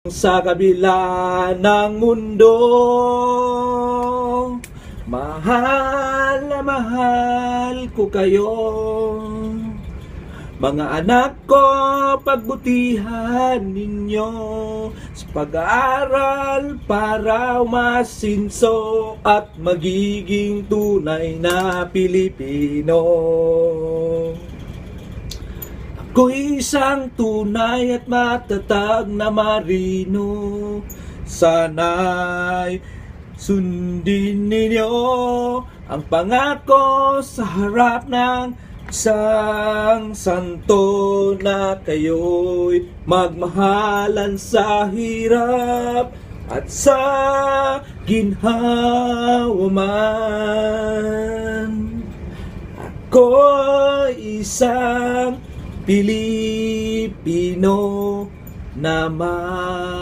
Sa kabila ng mundo, mahal na mahal ko kayo. Mga anak ko, pagbutihan ninyo sa pag-aaral para umasinso at magiging tunay na Pilipino. Ako'y isang tunay at matatag na marino. Sana'y sundin ninyo ang pangako sa harap ng isang santo na kayo'y magmahalan sa hirap at sa ginhawa man. Ako'y isang Pilipino naman.